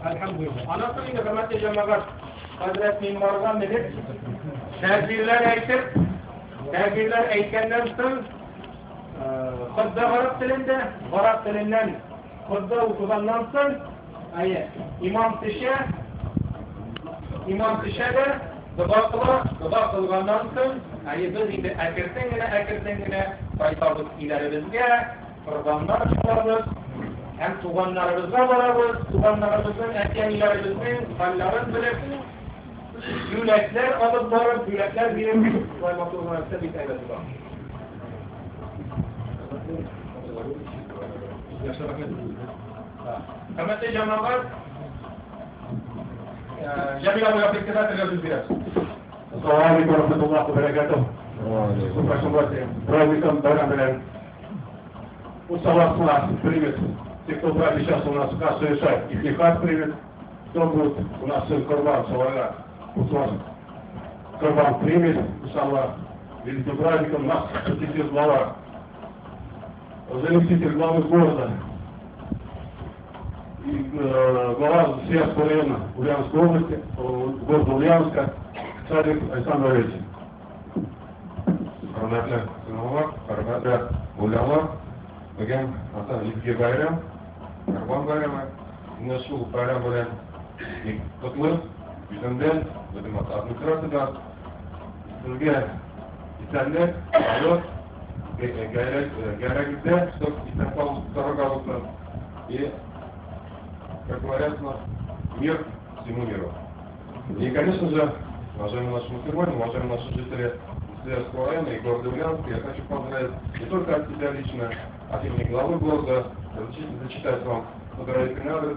Elhamdülillah. Anasının hürmetli cemaat Hazret Minbar'dan nedir? Tekbirler eytkenden so'ng xuddi Arab tilinden xuddi o'qigandan so'ng imom tishadi, duo qilgandan so'ng biz endi akirtangina qaytamiz ilarimizga, qurbonlar chiqamiz. Hem tuğanlarımızla varabız, tuğanlarımızın erkenlerimizin hallerini bilip, yürekler alıp varıp, yürekler bir vaymatulmanakta bir taybeti var. Kıymetli cemaat, Cemil Abu Yapık kadar tergabül biraz. Assalamualaikum warahmatullahi wabarakatuh. Праздником Байрам. Уставас привет. Те, кто брали сейчас у нас кассу решать, их нехат примет. Кто будет у нас сын Курбан, Салага, Курбан примет, иншаллах. Великим праздником нас посетит глава, заместитель главы города и глава Сверского района Ульяновской области, города Ульяновска, Садик Александр Валерьевич. Hürmetli sınavlar, hürmetli ulemalar, bugün Hasan Jibgi bayram, Kurban bayramı, yine şu bayram bilen kutlu, yüzünden, bizim administrasyada, sizge istenler, alır, gerekli чтоб истекал дорогого и, как говорят, мир всему миру. И, конечно же, уважаемые наши мусульмане, уважаемые наши жители Сверского района и города Ульяновска, я хочу поздравить не только от себя лично, от имени главы города, зачитать вам поздравительный адрес.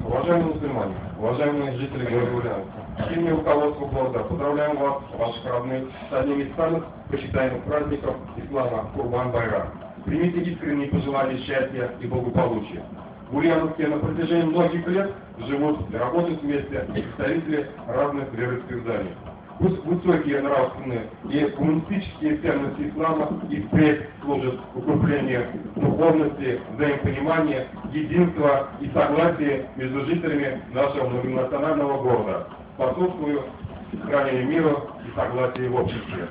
Уважаемые мусульмане, уважаемые жители города Ульяновска, от имени руководства города поздравляем вас, ваших родных, с одним из самых почитаемых праздников ислама Курбан Байрам. Примите искренние пожелания счастья и благополучия. В Ульяновске на протяжении многих лет живут и работают вместе представители разных вероисповеданий. Высокие нравственные и гуманистические ценности ислама и впредь служат укреплению духовности, взаимопонимания, единства и согласия между жителями нашего многонационального города, способствуя сохранению мира и согласия в обществе.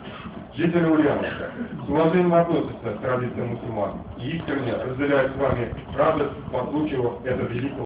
Жители Ульяновска с уважением относятся к традициям мусульман и искренне разделяют с вами радость по случаю этого великого